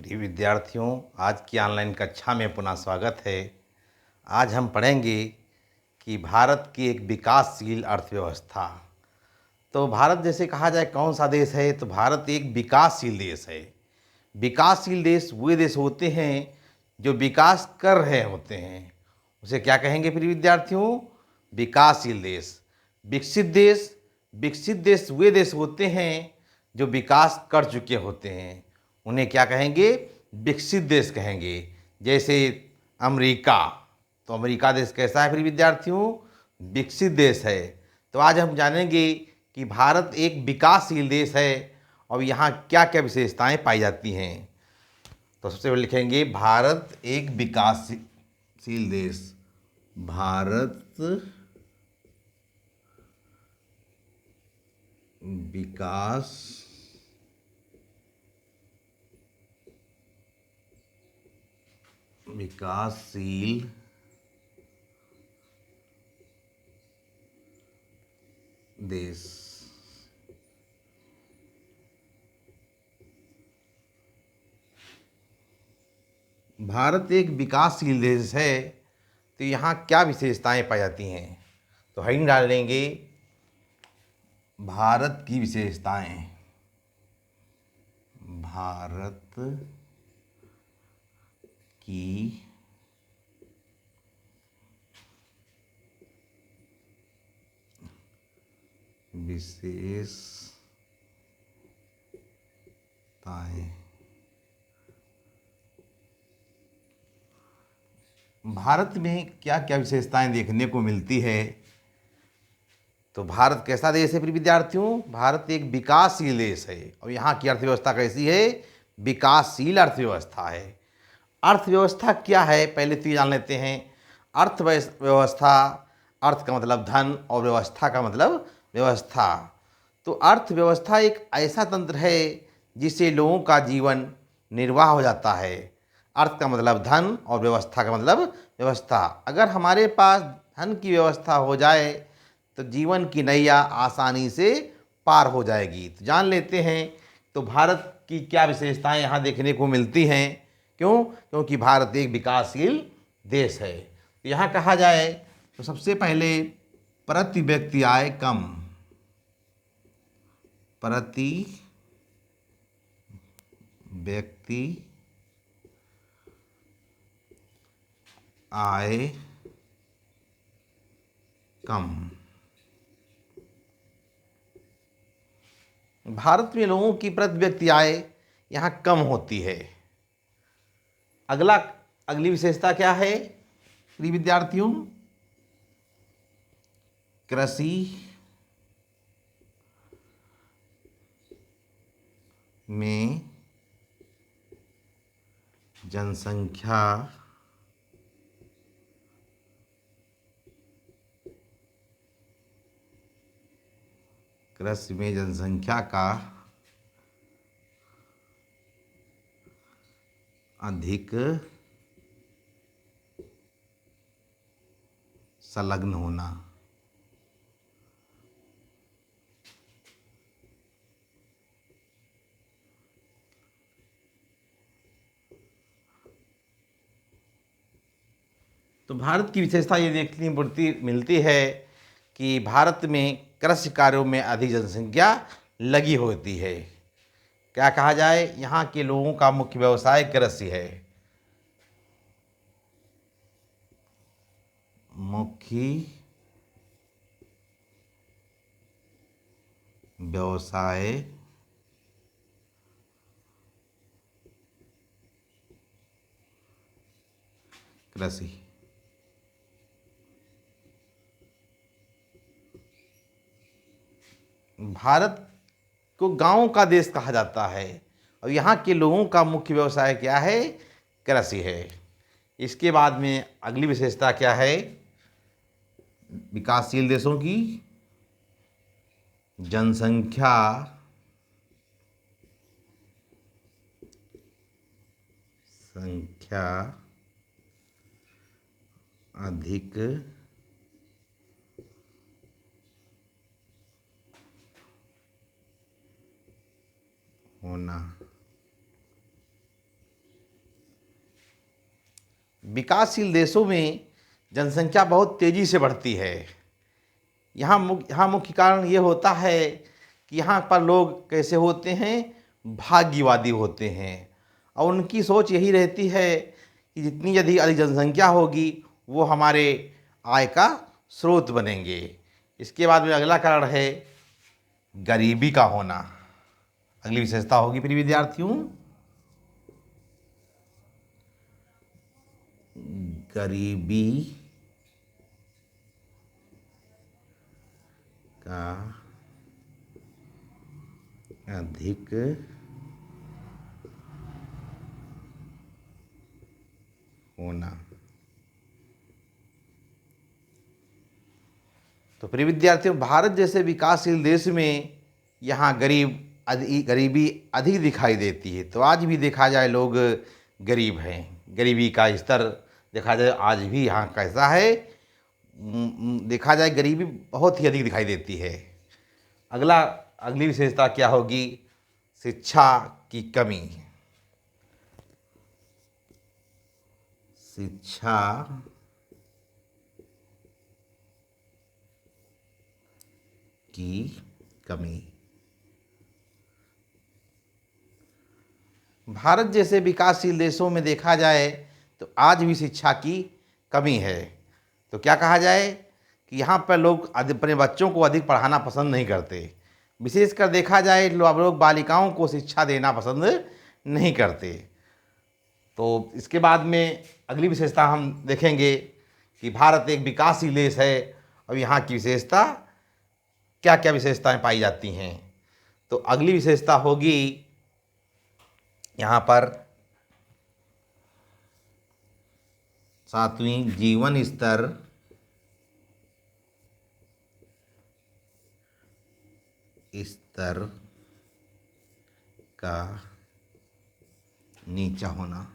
प्रिय विद्यार्थियों, आज की ऑनलाइन कक्षा में पुनः स्वागत है। आज हम पढ़ेंगे कि भारत की एक विकासशील अर्थव्यवस्था। तो भारत जैसे कहा जाए कौन सा देश है, तो भारत एक विकासशील देश है। विकासशील देश वे देश होते हैं जो विकास कर रहे होते हैं, उसे क्या कहेंगे प्रिय विद्यार्थियों? विकासशील देश। विकसित देश वे देश होते हैं जो विकास कर चुके होते हैं, उन्हें क्या कहेंगे? विकसित देश कहेंगे। जैसे अमेरिका, तो अमेरिका देश कैसा है प्रिय विद्यार्थियों? विकसित देश है। तो आज हम जानेंगे कि भारत एक विकासशील देश है और यहाँ क्या क्या विशेषताएं पाई जाती हैं। तो सबसे पहले लिखेंगे भारत एक विकासशील देश। भारत विकासशील देश। भारत एक विकासशील देश है, तो यहाँ क्या विशेषताएं पाई जाती हैं? तो हम डाल देंगे भारत की विशेषताएं। भारत की विशेषताएं। भारत में क्या क्या विशेषताएं देखने को मिलती है? तो भारत कैसा देश है प्रिय विद्यार्थियों? भारत एक विकासशील देश है और यहाँ की अर्थव्यवस्था कैसी है? विकासशील अर्थव्यवस्था है। अर्थव्यवस्था क्या है पहले तो ये जान लेते हैं। अर्थव्यवस्था, अर्थ का मतलब धन और व्यवस्था का मतलब व्यवस्था। तो अर्थव्यवस्था एक ऐसा तंत्र है जिससे लोगों का जीवन निर्वाह हो जाता है। अर्थ का मतलब धन और व्यवस्था का मतलब व्यवस्था। अगर हमारे पास धन की व्यवस्था हो जाए तो जीवन की नैया आसानी से पार हो जाएगी। तो जान लेते हैं तो भारत की क्या विशेषताएं यहाँ देखने को मिलती हैं। क्यों? क्योंकि भारत एक विकासशील देश है। तो यहाँ कहा जाए तो सबसे पहले प्रति व्यक्ति आय कम। प्रति व्यक्ति आय कम। भारत में लोगों की प्रति व्यक्ति आय यहाँ कम होती है। अगली विशेषता क्या है प्रिय विद्यार्थियों? कृषि में जनसंख्या का अधिक संलग्न होना। तो भारत की विशेषता ये देखने मिलती है कि भारत में कृषि कार्यों में अधिक जनसंख्या लगी होती है। क्या कहा जाए? यहाँ के लोगों का मुख्य व्यवसाय कृषि है। मुख्य व्यवसाय कृषि। भारत को गांव का देश कहा जाता है और यहाँ के लोगों का मुख्य व्यवसाय क्या है? कृषि है। इसके बाद में अगली विशेषता क्या है विकासशील देशों की? जनसंख्या अधिक होना। विकासशील देशों में जनसंख्या बहुत तेज़ी से बढ़ती है। यहाँ मुख्य कारण ये होता है कि यहाँ पर लोग कैसे होते हैं, भाग्यवादी होते हैं, और उनकी सोच यही रहती है कि जितनी अधिक जनसंख्या होगी वो हमारे आय का स्रोत बनेंगे। इसके बाद में अगला कारण है गरीबी का होना। अगली विशेषता होगी प्रिय विद्यार्थियों, गरीबी का अधिक होना। तो प्रिय विद्यार्थियों, भारत जैसे विकासशील देश में यहाँ गरीबी अधिक दिखाई देती है। तो आज भी देखा जाए लोग गरीब हैं, गरीबी का स्तर देखा जाए आज भी यहाँ कैसा है, देखा जाए गरीबी बहुत ही अधिक दिखाई देती है। अगली विशेषता क्या होगी, शिक्षा की कमी। शिक्षा की कमी। भारत जैसे विकासशील देशों में देखा जाए तो आज भी शिक्षा की कमी है। तो क्या कहा जाए कि यहाँ पर लोग अपने बच्चों को अधिक पढ़ाना पसंद नहीं करते। विशेषकर देखा जाए लोग बालिकाओं को शिक्षा देना पसंद नहीं करते। तो इसके बाद में अगली विशेषता हम देखेंगे कि भारत एक विकासशील देश है और यहाँ की विशेषता क्या क्या विशेषताएं पाई जाती हैं। तो अगली विशेषता होगी यहाँ पर 7वीं, जीवन स्तर का नीचा होना।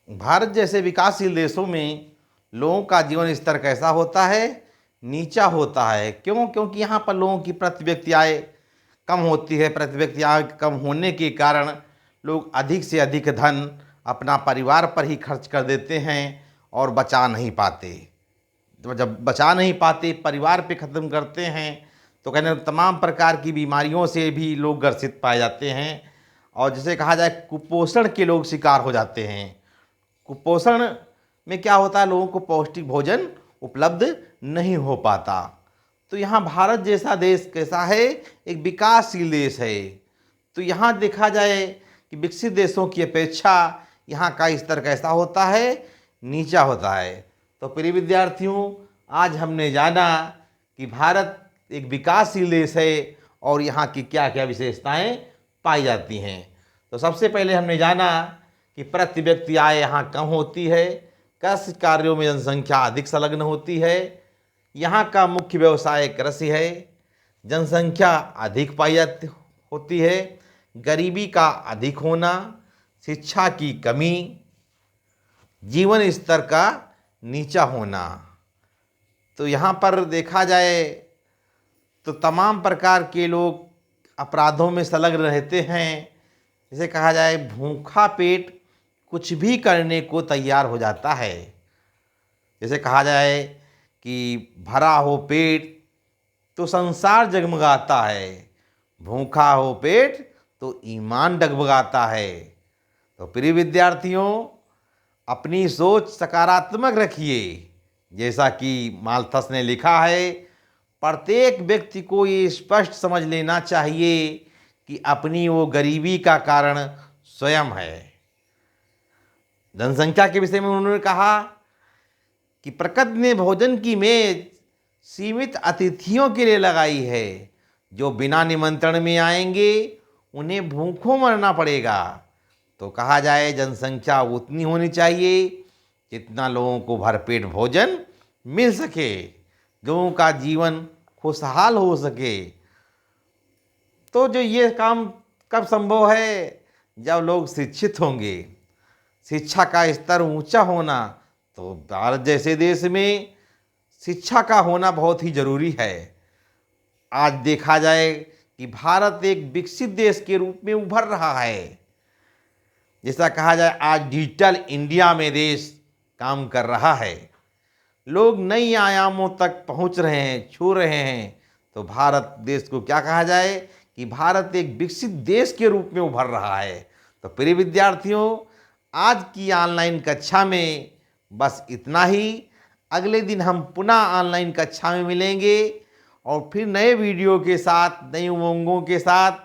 भारत जैसे विकासशील देशों में लोगों का जीवन स्तर कैसा होता है, नीचा होता है। क्यों? क्योंकि यहाँ पर लोगों की प्रति व्यक्ति आय कम होती है। प्रति व्यक्ति आय कम होने के कारण लोग अधिक से अधिक धन अपना परिवार पर ही खर्च कर देते हैं और बचा नहीं पाते। तो जब बचा नहीं पाते, परिवार पे ख़त्म करते हैं, तो कहने तमाम प्रकार की बीमारियों से भी लोग ग्रसित पाए जाते हैं और जिसे कहा जाए कुपोषण के लोग शिकार हो जाते हैं। कुपोषण में क्या होता है, लोगों को पौष्टिक भोजन उपलब्ध नहीं हो पाता। तो यहाँ भारत जैसा देश कैसा है, एक विकासशील देश है। तो यहाँ देखा जाए कि विकसित देशों की अपेक्षा यहाँ का स्तर कैसा होता है, नीचा होता है। तो प्रिय विद्यार्थियों, आज हमने जाना कि भारत एक विकासशील देश है और यहाँ की क्या क्या विशेषताएं पाई जाती हैं। तो सबसे पहले हमने जाना कि प्रति व्यक्ति आय यहाँ कम होती है, कृषि कार्यों में जनसंख्या अधिक संलग्न होती है, यहाँ का मुख्य व्यवसाय कृषि है, जनसंख्या अधिक पाई जाती होती है, गरीबी का अधिक होना, शिक्षा की कमी, जीवन स्तर का नीचा होना। तो यहाँ पर देखा जाए तो तमाम प्रकार के लोग अपराधों में संलग्न रहते हैं। जैसे कहा जाए भूखा पेट कुछ भी करने को तैयार हो जाता है। जैसे कहा जाए कि भरा हो पेट तो संसार जगमगाता है, भूखा हो पेट तो ईमान डगमगाता है। तो प्रिय विद्यार्थियों, अपनी सोच सकारात्मक रखिए। जैसा कि माल्थस ने लिखा है, प्रत्येक व्यक्ति को ये स्पष्ट समझ लेना चाहिए कि अपनी वो गरीबी का कारण स्वयं है। जनसंख्या के विषय में उन्होंने कहा कि प्रकृति ने भोजन की मेज सीमित अतिथियों के लिए लगाई है। जो बिना निमंत्रण में आएंगे उन्हें भूखों मरना पड़ेगा। तो कहा जाए जनसंख्या उतनी होनी चाहिए जितना लोगों को भरपेट भोजन मिल सके, लोगों का जीवन खुशहाल हो सके। तो जो ये काम कब संभव है, जब लोग शिक्षित होंगे, शिक्षा का स्तर ऊंचा होना। तो भारत जैसे देश में शिक्षा का होना बहुत ही ज़रूरी है। आज देखा जाए कि भारत एक विकसित देश के रूप में उभर रहा है। जैसा कहा जाए आज डिजिटल इंडिया में देश काम कर रहा है, लोग नई आयामों तक पहुंच रहे हैं, छू रहे हैं। तो भारत देश को क्या कहा जाए कि भारत एक विकसित देश के रूप में उभर रहा है। तो प्रिय विद्यार्थियों, आज की ऑनलाइन कक्षा में बस इतना ही। अगले दिन हम पुनः ऑनलाइन कक्षा में मिलेंगे और फिर नए वीडियो के साथ, नई उमंगों के साथ।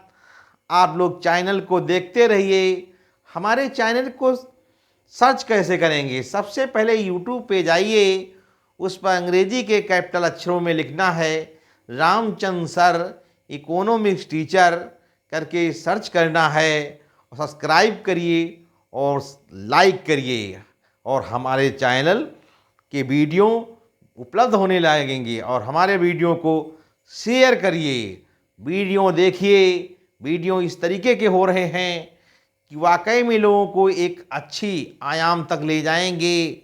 आप लोग चैनल को देखते रहिए। हमारे चैनल को सर्च कैसे करेंगे? सबसे पहले यूट्यूब पे जाइए, उस पर अंग्रेजी के कैपिटल अक्षरों में लिखना है रामचंद्र सर इकोनॉमिक्स टीचर करके सर्च करना है। सब्सक्राइब करिए और लाइक करिए, और हमारे चैनल के वीडियो उपलब्ध होने लगेंगे। और हमारे वीडियो को शेयर करिए, वीडियो देखिए। वीडियो इस तरीके के हो रहे हैं कि वाकई में लोगों को एक अच्छी आयाम तक ले जाएंगे।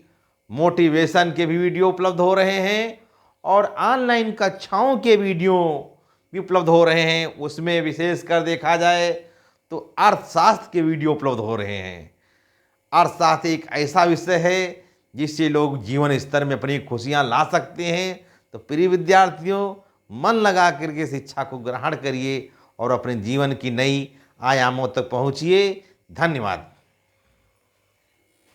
मोटिवेशन के भी वीडियो उपलब्ध हो रहे हैं और ऑनलाइन कक्षाओं के वीडियो भी उपलब्ध हो रहे हैं। उसमें विशेषकर देखा जाए तो अर्थशास्त्र के वीडियो उपलब्ध हो रहे हैं। अर्थशास्त्र एक ऐसा विषय है जिससे लोग जीवन स्तर में अपनी खुशियां ला सकते हैं। तो प्रिय विद्यार्थियों, मन लगा करके शिक्षा को ग्रहण करिए और अपने जीवन की नई आयामों तक पहुंचिए। धन्यवाद।